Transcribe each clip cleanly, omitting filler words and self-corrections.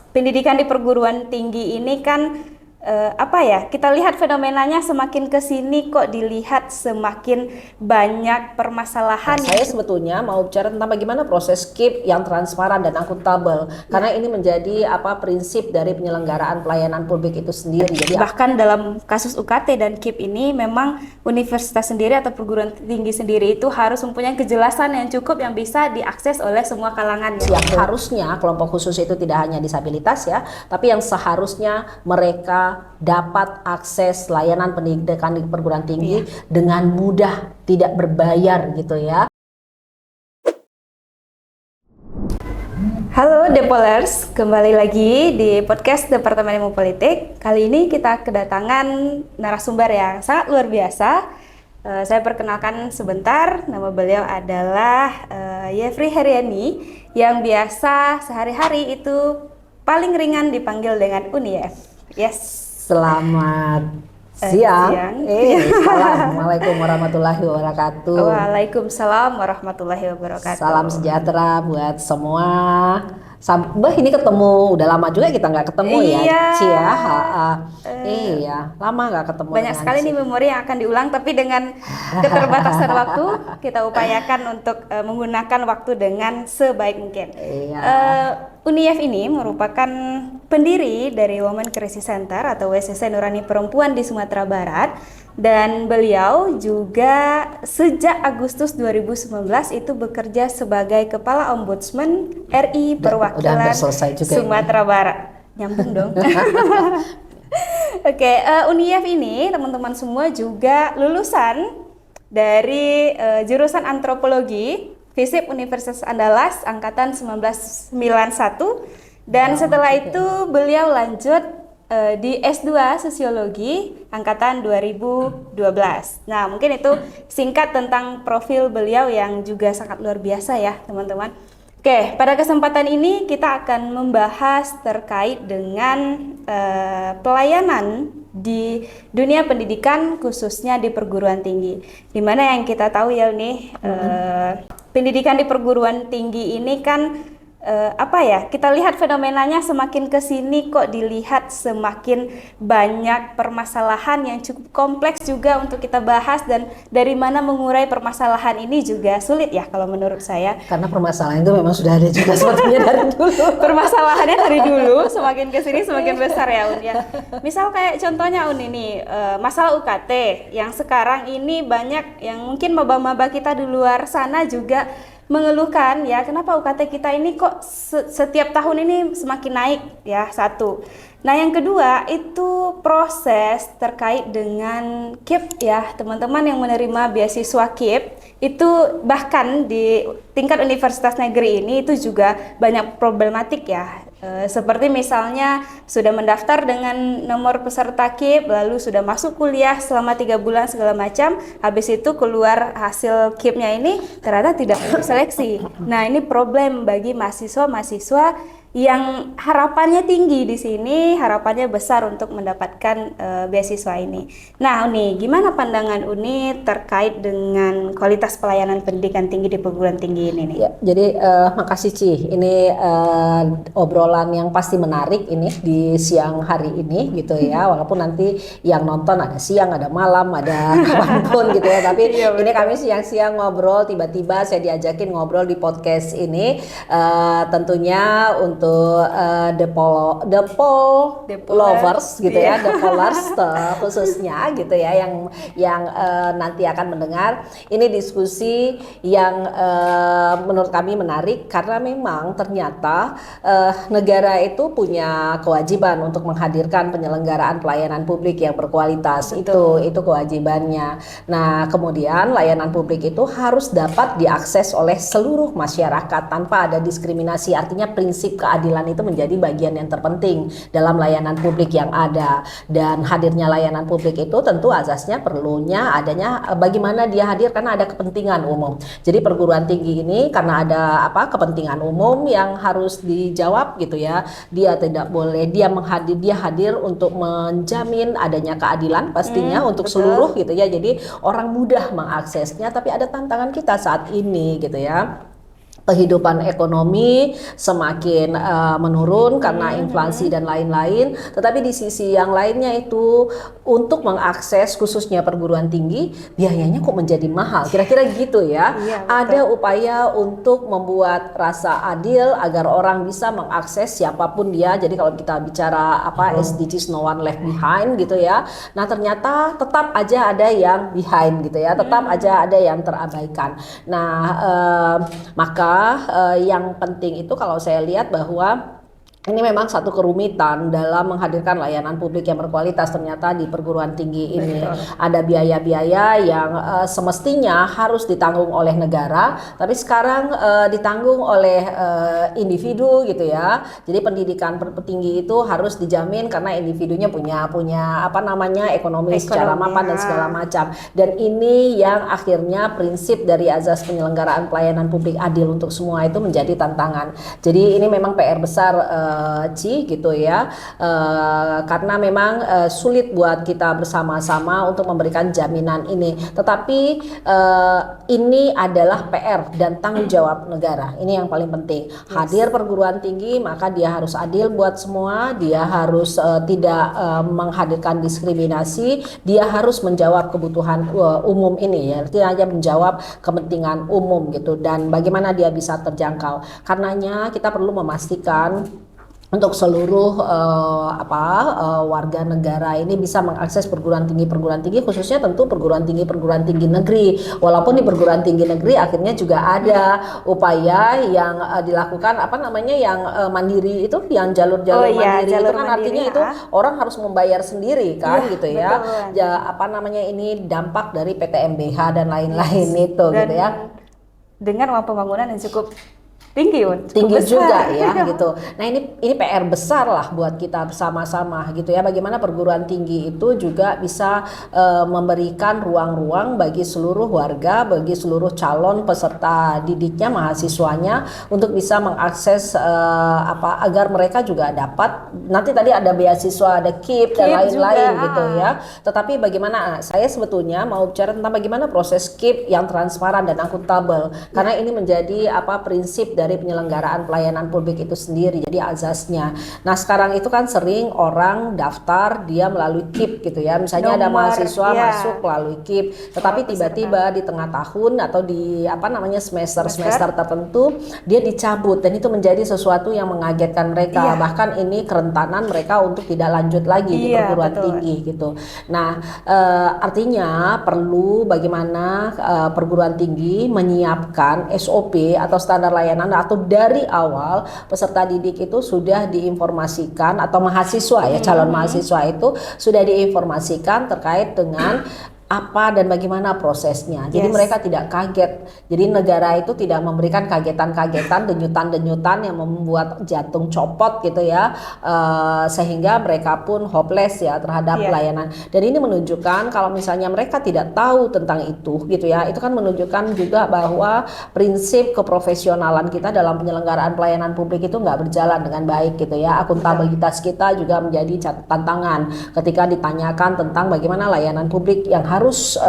pendidikan di perguruan tinggi ini kan kita lihat fenomenanya semakin ke sini kok dilihat semakin banyak permasalahan. Saya sebetulnya mau bicara tentang bagaimana proses KIP yang transparan dan akuntabel, karena ini menjadi prinsip dari penyelenggaraan pelayanan publik itu sendiri. Jadi bahkan dalam kasus UKT dan KIP ini memang universitas sendiri atau perguruan tinggi sendiri itu harus mempunyai kejelasan yang cukup yang bisa diakses oleh semua kalangan. Yang harusnya kelompok khusus itu tidak hanya disabilitas ya, tapi yang seharusnya mereka dapat akses layanan pendidikan di perguruan tinggi dengan mudah, tidak berbayar gitu ya. Halo Depolers, kembali lagi di podcast Departemen Ilmu Politik. Kali ini kita kedatangan narasumber yang sangat luar biasa. Saya perkenalkan sebentar, nama beliau adalah Yefri Heriani yang biasa sehari-hari itu paling ringan dipanggil dengan Unief. Yes. Selamat siang. Assalamualaikum warahmatullahi wabarakatuh. Waalaikumsalam warahmatullahi wabarakatuh. Salam sejahtera buat semua. Mbak ini ketemu, udah lama juga kita nggak ketemu ya, Cia. Iya, lama nggak ketemu. Banyak sekali nih memori yang akan diulang, tapi dengan keterbatasan waktu kita upayakan untuk menggunakan waktu dengan sebaik mungkin. Unief ini merupakan pendiri dari Women Crisis Center atau WCC Nurani Perempuan di Sumatera Barat, dan beliau juga sejak Agustus 2019 itu bekerja sebagai Kepala Ombudsman RI Perwakilan Sumatera Barat. Nyambung dong. Unief ini teman-teman semua juga lulusan dari jurusan Antropologi FISIP Universitas Andalas angkatan 1991, dan setelah itu beliau lanjut di S2 Sosiologi angkatan 2012. Nah, mungkin itu singkat tentang profil beliau yang juga sangat luar biasa ya, teman-teman. Oke, pada kesempatan ini kita akan membahas terkait dengan pelayanan di dunia pendidikan khususnya di perguruan tinggi. Dimana yang kita tahu ya nih, pendidikan di perguruan tinggi ini kan kita lihat fenomenanya semakin ke sini kok dilihat semakin banyak permasalahan yang cukup kompleks juga untuk kita bahas, dan dari mana mengurai permasalahan ini juga sulit ya kalau menurut saya. Karena permasalahan itu memang sudah ada juga sepertinya dari dulu. Permasalahannya dari dulu, semakin ke sini semakin besar ya Un ya. Misal kayak contohnya Un ini masalah UKT yang sekarang ini banyak yang mungkin maba-maba kita di luar sana juga mengeluhkan ya, kenapa UKT kita ini kok setiap tahun ini semakin naik ya, satu. Nah, yang kedua itu proses terkait dengan KIP ya, teman-teman yang menerima beasiswa KIP itu bahkan di tingkat universitas negeri ini itu juga banyak problematik ya. Seperti misalnya sudah mendaftar dengan nomor peserta KIP, lalu sudah masuk kuliah selama 3 bulan segala macam, habis itu keluar hasil KIP-nya ini ternyata tidak seleksi. Nah, ini problem bagi mahasiswa-mahasiswa yang harapannya tinggi di sini, harapannya besar untuk mendapatkan beasiswa ini. Nah, Uni, gimana pandangan Uni terkait dengan kualitas pelayanan pendidikan tinggi di perguruan tinggi ini nih? Ya, jadi makasih Ci, ini obrolan yang pasti menarik ini di siang hari ini gitu ya, walaupun nanti yang nonton ada siang, ada malam, ada kapanpun gitu ya, tapi ini kami siang-siang ngobrol, tiba-tiba saya diajakin ngobrol di podcast ini, tentunya untuk Depol lovers gitu ya, Depolers khususnya gitu ya, yang nanti akan mendengar ini diskusi yang menurut kami menarik, karena memang ternyata negara itu punya kewajiban untuk menghadirkan penyelenggaraan pelayanan publik yang berkualitas. Itu kewajibannya. Nah, kemudian layanan publik itu harus dapat diakses oleh seluruh masyarakat tanpa ada diskriminasi. Artinya prinsip keadilan itu menjadi bagian yang terpenting dalam layanan publik yang ada, dan hadirnya layanan publik itu tentu azasnya perlunya adanya bagaimana dia hadir karena ada kepentingan umum. Jadi perguruan tinggi ini karena ada kepentingan umum yang harus dijawab gitu ya. Dia tidak boleh dia hadir untuk menjamin adanya keadilan pastinya untuk seluruh gitu ya. Jadi orang mudah mengaksesnya, tapi ada tantangan kita saat ini gitu ya. kehidupan ekonomi semakin menurun karena inflasi dan lain-lain. Tetapi di sisi yang lainnya itu untuk mengakses khususnya perguruan tinggi biayanya kok menjadi mahal. Kira-kira gitu ya. Iya, betul. Ada upaya untuk membuat rasa adil agar orang bisa mengakses siapapun dia. Jadi kalau kita bicara SDGs no one left behind gitu ya. Nah, ternyata tetap aja ada yang behind gitu ya. Tetap aja ada yang terabaikan. Nah, maka yang penting itu kalau saya lihat bahwa ini memang satu kerumitan dalam menghadirkan layanan publik yang berkualitas. Ternyata di perguruan tinggi ini ada biaya-biaya yang semestinya harus ditanggung oleh negara, tapi sekarang ditanggung oleh individu gitu ya. Jadi pendidikan tinggi itu harus dijamin karena individunya punya ekonomi secara mapan dan segala macam. Dan ini yang akhirnya prinsip dari azas penyelenggaraan pelayanan publik adil untuk semua itu menjadi tantangan. Jadi ini memang PR besar gitu ya, karena memang sulit buat kita bersama-sama untuk memberikan jaminan ini. Tetapi ini adalah PR dan tanggung jawab negara. Ini yang paling penting. Hadir perguruan tinggi maka dia harus adil buat semua. Dia harus tidak menghadirkan diskriminasi. Dia harus menjawab kebutuhan umum ini ya. Tidak hanya menjawab kepentingan umum gitu. Dan bagaimana dia bisa terjangkau. Karenanya kita perlu memastikan untuk seluruh warga negara ini bisa mengakses perguruan tinggi khususnya tentu perguruan tinggi negeri. Walaupun di perguruan tinggi negeri akhirnya juga ada upaya yang dilakukan yang mandiri itu, yang jalur-jalur mandiri itu kan artinya itu orang harus membayar sendiri kan gitu ya. Ini dampak dari PTMBH dan lain-lain itu gitu ya. Dengan uang pembangunan yang cukup tinggi juga ya gitu. Nah ini PR besar lah buat kita bersama-sama gitu ya. Bagaimana perguruan tinggi itu juga bisa memberikan ruang-ruang bagi seluruh warga, bagi seluruh calon peserta didiknya, mahasiswanya untuk bisa mengakses agar mereka juga dapat. Nanti tadi ada beasiswa, ada KIP dan lain-lain gitu ya. Tetapi bagaimana saya sebetulnya mau bicara tentang bagaimana proses KIP yang transparan dan akuntabel, karena ini menjadi prinsip dari penyelenggaraan pelayanan publik itu sendiri, jadi azasnya. Nah sekarang itu kan sering orang daftar dia melalui KIP gitu ya, misalnya ada mahasiswa masuk melalui KIP, tetapi tiba-tiba di tengah tahun atau di semester tertentu dia dicabut, dan itu menjadi sesuatu yang mengagetkan mereka. Bahkan ini kerentanan mereka untuk tidak lanjut lagi di perguruan tinggi gitu. Nah artinya perlu bagaimana perguruan tinggi menyiapkan SOP atau standar layanan, atau dari awal peserta didik itu sudah diinformasikan, atau mahasiswa ya, calon mahasiswa itu sudah diinformasikan terkait dengan apa dan bagaimana prosesnya. Jadi mereka tidak kaget. Jadi negara itu tidak memberikan kagetan-kagetan, denyutan-denyutan yang membuat jantung copot gitu ya, sehingga mereka pun hopeless ya terhadap pelayanan. Dan ini menunjukkan kalau misalnya mereka tidak tahu tentang itu gitu ya, itu kan menunjukkan juga bahwa prinsip keprofesionalan kita dalam penyelenggaraan pelayanan publik itu nggak berjalan dengan baik gitu ya. Akuntabilitas kita juga menjadi tantangan ketika ditanyakan tentang bagaimana layanan publik yang harus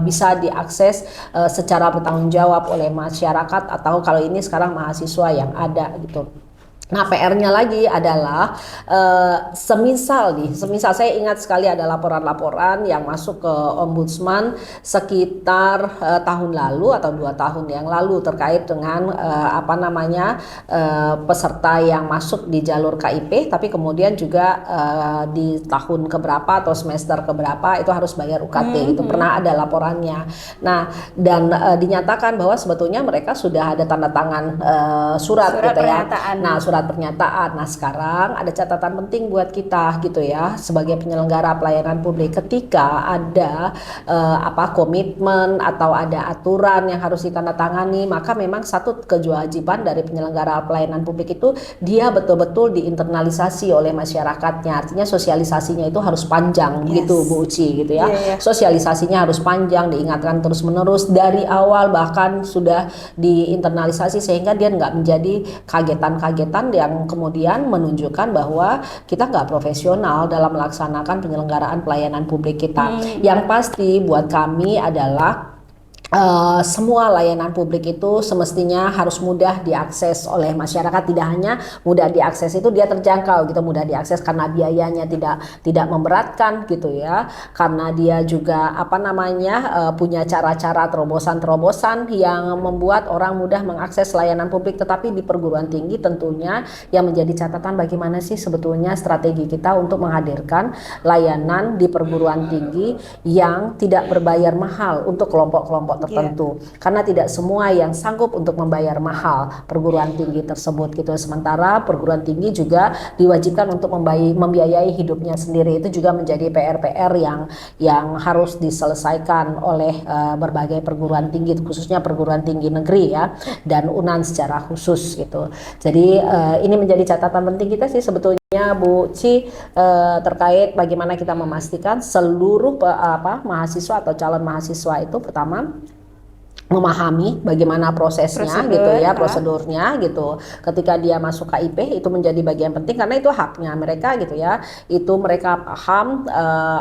bisa diakses secara bertanggung jawab oleh masyarakat, atau kalau ini sekarang mahasiswa yang ada gitu. Nah PR-nya lagi adalah semisal saya ingat sekali ada laporan-laporan yang masuk ke Ombudsman sekitar tahun lalu atau 2 tahun yang lalu terkait dengan peserta yang masuk di jalur KIP, tapi kemudian juga di tahun keberapa atau semester keberapa itu harus bayar UKT. Itu pernah ada laporannya. Nah dan dinyatakan bahwa sebetulnya mereka sudah ada tanda tangan surat gitu ya. Nah surat pernyataan. Nah sekarang ada catatan penting buat kita gitu ya sebagai penyelenggara pelayanan publik. Ketika ada komitmen atau ada aturan yang harus ditandatangani, maka memang satu kewajiban dari penyelenggara pelayanan publik itu dia betul-betul diinternalisasi oleh masyarakatnya. Artinya sosialisasinya itu harus panjang gitu Bu Uci gitu ya. Sosialisasinya harus panjang, diingatkan terus-menerus dari awal, bahkan sudah diinternalisasi sehingga dia nggak menjadi kagetan-kagetan yang kemudian menunjukkan bahwa kita nggak profesional dalam melaksanakan penyelenggaraan pelayanan publik kita. Yang pasti buat kami adalah semua layanan publik itu semestinya harus mudah diakses oleh masyarakat. Tidak hanya mudah diakses, itu dia terjangkau gitu, mudah diakses karena biayanya tidak memberatkan gitu ya, karena dia juga punya cara-cara terobosan-terobosan yang membuat orang mudah mengakses layanan publik. Tetapi di perguruan tinggi tentunya yang menjadi catatan, bagaimana sih sebetulnya strategi kita untuk menghadirkan layanan di perguruan tinggi yang tidak berbayar mahal untuk kelompok-kelompok tertentu, karena tidak semua yang sanggup untuk membayar mahal perguruan tinggi tersebut gitu. Sementara perguruan tinggi juga diwajibkan untuk membiayai hidupnya sendiri. Itu juga menjadi PR-PR yang harus diselesaikan oleh berbagai perguruan tinggi, khususnya perguruan tinggi negeri ya, dan UNAN secara khusus gitu. Jadi ini menjadi catatan penting kita sih sebetulnya, Bu Ci, terkait bagaimana kita memastikan seluruh mahasiswa atau calon mahasiswa itu pertama memahami bagaimana prosesnya gitu ya, prosedurnya gitu. Ketika dia masuk KIP itu menjadi bagian penting karena itu haknya mereka gitu ya. Itu mereka paham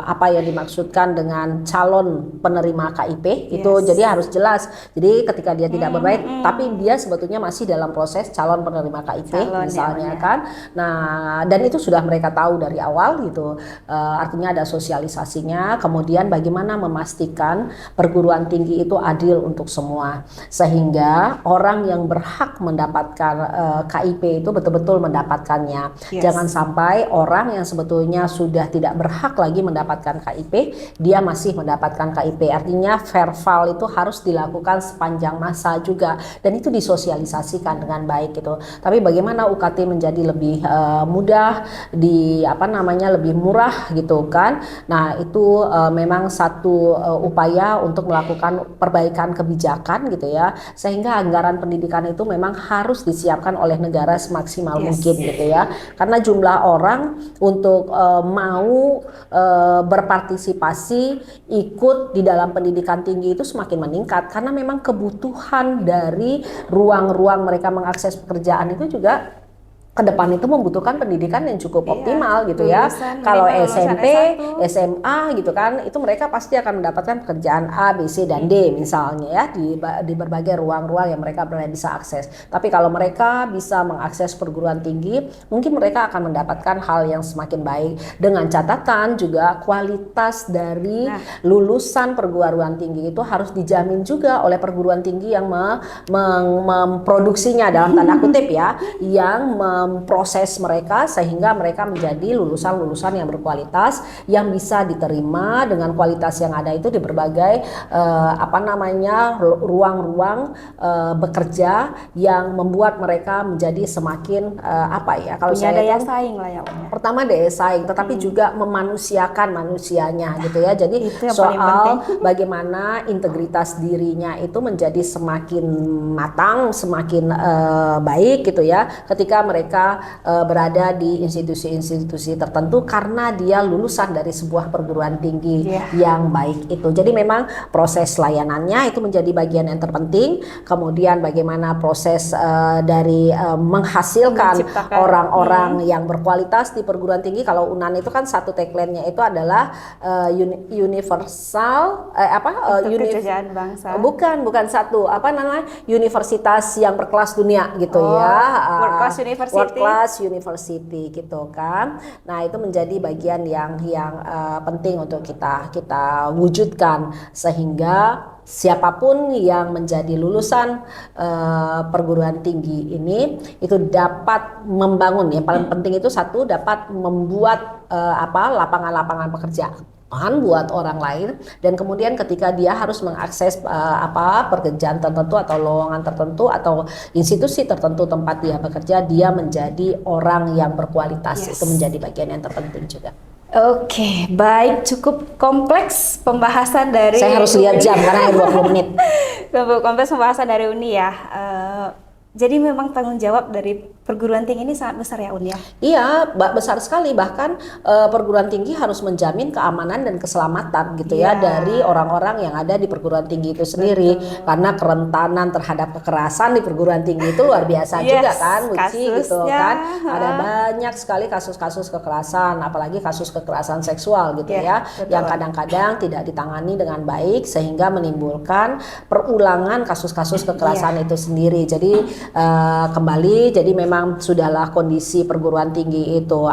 apa yang dimaksudkan dengan calon penerima KIP itu, jadi harus jelas. Jadi ketika dia tidak berbaik tapi dia sebetulnya masih dalam proses calon penerima KIP misalnya kan. Nah, dan itu sudah mereka tahu dari awal gitu. Artinya ada sosialisasinya. Kemudian bagaimana memastikan perguruan tinggi itu adil untuk semua, sehingga orang yang berhak mendapatkan KIP itu betul-betul mendapatkannya. Jangan sampai orang yang sebetulnya sudah tidak berhak lagi mendapatkan KIP, dia masih mendapatkan KIP. Artinya verval itu harus dilakukan sepanjang masa juga, dan itu disosialisasikan dengan baik gitu. Tapi bagaimana UKT menjadi lebih mudah, lebih murah gitu kan. Nah, itu memang satu upaya untuk melakukan perbaikan kebijakan gitu ya, sehingga anggaran pendidikan itu memang harus disiapkan oleh negara semaksimal mungkin gitu ya, karena jumlah orang untuk mau berpartisipasi ikut di dalam pendidikan tinggi itu semakin meningkat, karena memang kebutuhan dari ruang-ruang mereka mengakses pekerjaan itu juga ke depan itu membutuhkan pendidikan yang cukup optimal gitu ya. Kalau SMP, SMA gitu kan, itu mereka pasti akan mendapatkan pekerjaan A, B, C, dan D misalnya ya, di berbagai ruang-ruang yang mereka bisa akses. Tapi kalau mereka bisa mengakses perguruan tinggi, mungkin mereka akan mendapatkan hal yang semakin baik, dengan catatan juga kualitas dari lulusan perguruan tinggi itu harus dijamin juga oleh perguruan tinggi yang memproduksinya dalam tanda kutip ya, yang memproses mereka sehingga mereka menjadi lulusan-lulusan yang berkualitas, yang bisa diterima dengan kualitas yang ada itu di berbagai ruang-ruang bekerja, yang membuat mereka menjadi semakin kalau punya daya saing lah ya. Pertama daya saing, tetapi juga memanusiakan manusianya gitu ya. Jadi soal bagaimana integritas dirinya itu menjadi semakin matang, semakin baik gitu ya, ketika mereka berada di institusi-institusi tertentu karena dia lulusan dari sebuah perguruan tinggi yang baik itu. Jadi memang proses layanannya itu menjadi bagian yang terpenting. Kemudian bagaimana proses dari menghasilkan orang-orang yang berkualitas di perguruan tinggi. Kalau UNAN itu kan satu tagline-nya itu adalah universal kejajahan bangsa. Bukan satu universitas yang berkelas dunia gitu ya. World Class University gitu kan. Nah, itu menjadi bagian yang penting untuk kita wujudkan, sehingga siapapun yang menjadi lulusan perguruan tinggi ini itu dapat membangun, yang paling penting itu satu, dapat membuat lapangan-lapangan pekerjaan buat orang lain, dan kemudian ketika dia harus mengakses pekerjaan tertentu atau lowongan tertentu atau institusi tertentu tempat dia bekerja, dia menjadi orang yang berkualitas. Itu menjadi bagian yang terpenting juga. Oke, baik, cukup kompleks pembahasan dari Saya harus lihat jam karena 20 menit. Kompleks pembahasan dari Uni ya. Jadi memang tanggung jawab dari perguruan tinggi ini sangat besar ya Un ya. Iya, besar sekali. Bahkan perguruan tinggi harus menjamin keamanan dan keselamatan gitu ya Iya. dari orang-orang yang ada di perguruan tinggi itu sendiri. Karena kerentanan terhadap kekerasan di perguruan tinggi itu luar biasa juga kan, Uci gitu kasusnya, kan. Ada banyak sekali kasus-kasus kekerasan, apalagi kasus kekerasan seksual gitu ya, betul. yang kadang-kadang tidak ditangani dengan baik sehingga menimbulkan perulangan kasus-kasus kekerasan itu sendiri. Jadi kembali, jadi memang sudahlah kondisi perguruan tinggi itu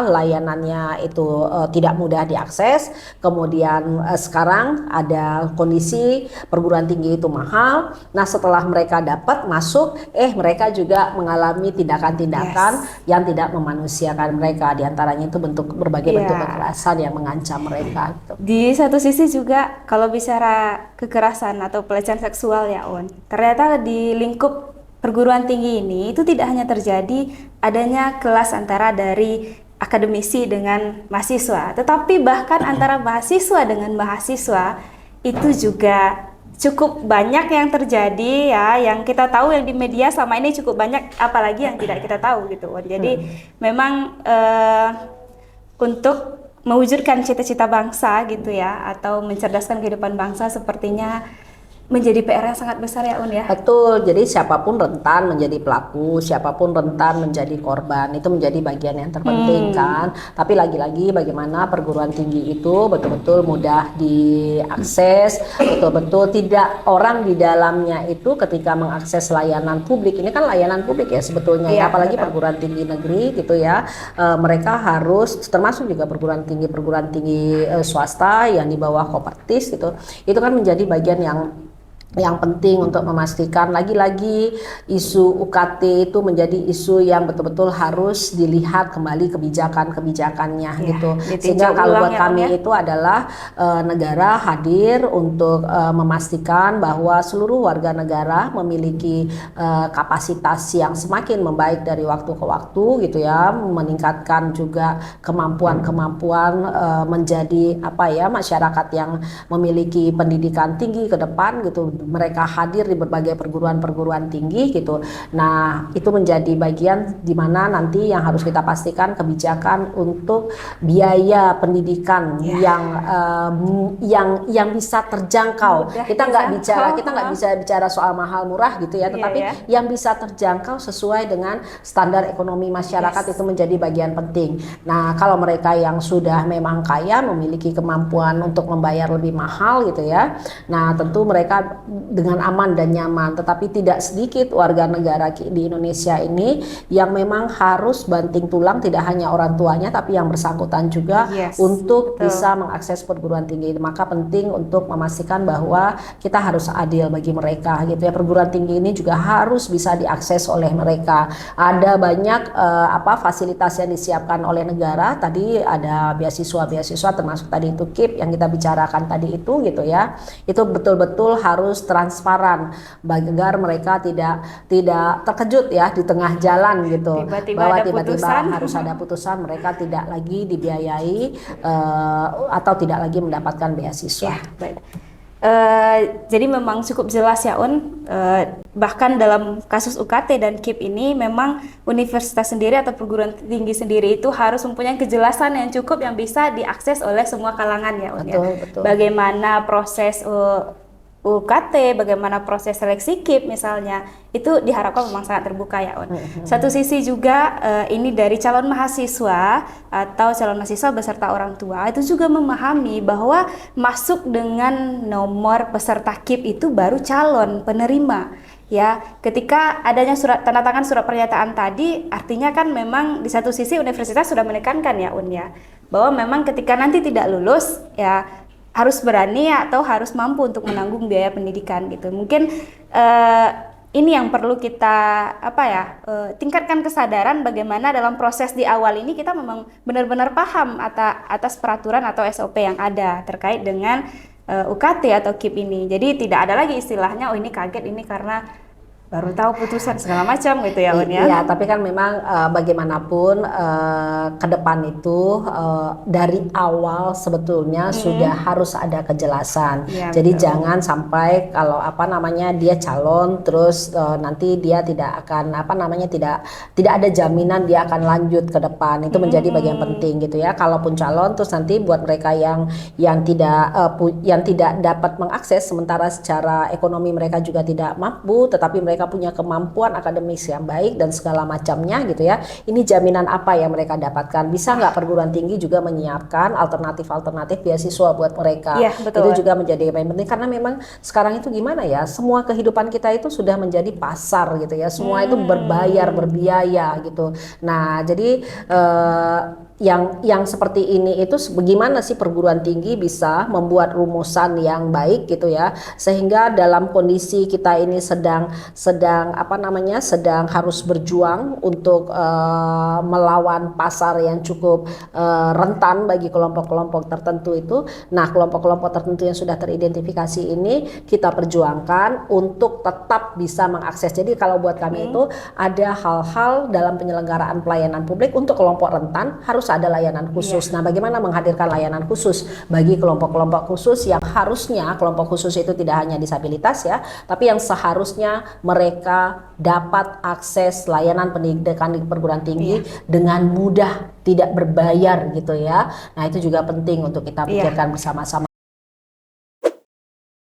layanannya itu tidak mudah diakses. Kemudian sekarang ada kondisi perguruan tinggi itu mahal. Nah, setelah mereka dapat masuk, mereka juga mengalami tindakan-tindakan yang tidak memanusiakan mereka. Di antaranya itu berbagai bentuk kekerasan yang mengancam mereka. Gitu. Di satu sisi juga kalau bicara kekerasan atau pelecehan seksual ya Un, ternyata di lingkup perguruan tinggi ini itu tidak hanya terjadi adanya kelas antara dari akademisi dengan mahasiswa, tetapi bahkan antara mahasiswa dengan mahasiswa itu juga cukup banyak yang terjadi ya, yang kita tahu yang di media selama ini cukup banyak, apalagi yang tidak kita tahu gitu. Jadi memang untuk mewujudkan cita-cita bangsa gitu ya, atau mencerdaskan kehidupan bangsa sepertinya menjadi PR yang sangat besar ya Un ya. Betul, jadi siapapun rentan menjadi pelaku, siapapun rentan menjadi korban, itu menjadi bagian yang terpenting kan. Tapi lagi-lagi bagaimana perguruan tinggi itu betul-betul mudah diakses, betul-betul tidak orang di dalamnya itu ketika mengakses layanan publik, ini kan layanan publik ya sebetulnya ya, apalagi perguruan tinggi negeri gitu ya, mereka harus, termasuk juga perguruan tinggi swasta yang di bawah Kopertis gitu, itu kan menjadi bagian yang penting untuk memastikan. Lagi-lagi isu UKT itu menjadi isu yang betul-betul harus dilihat kembali kebijakan-kebijakannya gitu. Sehingga kalau buat kami itu adalah negara hadir untuk memastikan bahwa seluruh warga negara memiliki kapasitas yang semakin membaik dari waktu ke waktu gitu ya, meningkatkan juga kemampuan menjadi masyarakat yang memiliki pendidikan tinggi ke depan gitu. Mereka hadir di berbagai perguruan tinggi gitu. Nah, itu menjadi bagian di mana nanti yang harus kita pastikan kebijakan untuk biaya pendidikan yang bisa terjangkau. Kita nggak bisa bicara soal mahal murah gitu ya, tetapi yang bisa terjangkau sesuai dengan standar ekonomi masyarakat itu menjadi bagian penting. Nah, kalau mereka yang sudah memang kaya memiliki kemampuan untuk membayar lebih mahal gitu ya. Nah, tentu mereka dengan aman dan nyaman, tetapi tidak sedikit warga negara di Indonesia ini yang memang harus banting tulang, tidak hanya orang tuanya tapi yang bersangkutan juga untuk bisa mengakses perguruan tinggi. Maka penting untuk memastikan bahwa kita harus adil bagi mereka gitu ya. Perguruan tinggi ini juga harus bisa diakses oleh mereka. Ada banyak fasilitas yang disiapkan oleh negara. Tadi ada beasiswa termasuk tadi itu KIP yang kita bicarakan tadi itu gitu ya. Itu betul-betul harus transparan agar mereka tidak terkejut ya di tengah jalan gitu, bahwa tiba-tiba harus ada putusan, mereka tidak lagi dibiayai atau tidak lagi mendapatkan beasiswa. Jadi memang cukup jelas ya Un, bahkan dalam kasus UKT dan KIP ini memang universitas sendiri atau perguruan tinggi sendiri itu harus mempunyai kejelasan yang cukup yang bisa diakses oleh semua kalangan ya Un. Betul. Bagaimana proses UKT, bagaimana proses seleksi KIP misalnya, itu diharapkan memang sangat terbuka ya Un. Satu sisi juga ini dari calon mahasiswa atau calon mahasiswa beserta orang tua itu juga memahami bahwa masuk dengan nomor peserta KIP itu baru calon penerima. Ya, ketika adanya tanda tangan surat pernyataan tadi, artinya kan memang di satu sisi universitas sudah menekankan ya Un ya, bahwa memang ketika nanti tidak lulus ya harus berani atau harus mampu untuk menanggung biaya pendidikan gitu. Mungkin ini yang perlu kita tingkatkan kesadaran bagaimana dalam proses di awal ini kita memang benar-benar paham atas peraturan atau SOP yang ada terkait dengan UKT atau KIP ini. Jadi tidak ada lagi istilahnya ini kaget ini karena baru tahu putusan segala macam gitu ya Un ya. Iya, tapi kan memang bagaimanapun ke depan itu dari awal sebetulnya sudah harus ada kejelasan. Iya, Jadi betul. jangan sampai kalau apa namanya dia calon terus nanti dia tidak akan apa namanya tidak ada jaminan dia akan lanjut ke depan. Itu menjadi bagian penting gitu ya. Kalaupun calon terus nanti buat mereka yang tidak dapat mengakses sementara secara ekonomi mereka juga tidak mampu, tetapi mereka punya kemampuan akademis yang baik dan segala macamnya gitu ya. Ini jaminan apa yang mereka dapatkan? Bisa nggak perguruan tinggi juga menyiapkan alternatif beasiswa buat mereka? Iya, betul. Itu juga menjadi yang penting karena memang sekarang itu gimana ya? Semua kehidupan kita itu sudah menjadi pasar gitu ya. Semua itu berbayar, berbiaya gitu. Nah, jadi yang seperti ini itu bagaimana sih perguruan tinggi bisa membuat rumusan yang baik gitu ya, sehingga dalam kondisi kita ini sedang apa namanya sedang harus berjuang untuk melawan pasar yang cukup rentan bagi kelompok-kelompok tertentu itu. Nah, kelompok-kelompok tertentu yang sudah teridentifikasi ini kita perjuangkan untuk tetap bisa mengakses. Jadi kalau buat kami itu ada hal-hal dalam penyelenggaraan pelayanan publik untuk kelompok rentan harus ada layanan khusus. Nah, bagaimana menghadirkan layanan khusus bagi kelompok-kelompok khusus yang harusnya kelompok khusus itu tidak hanya disabilitas ya, tapi yang seharusnya mereka dapat akses layanan pendidikan di perguruan tinggi dengan mudah, tidak berbayar gitu ya. Nah, itu juga penting untuk kita pikirkan bersama-sama.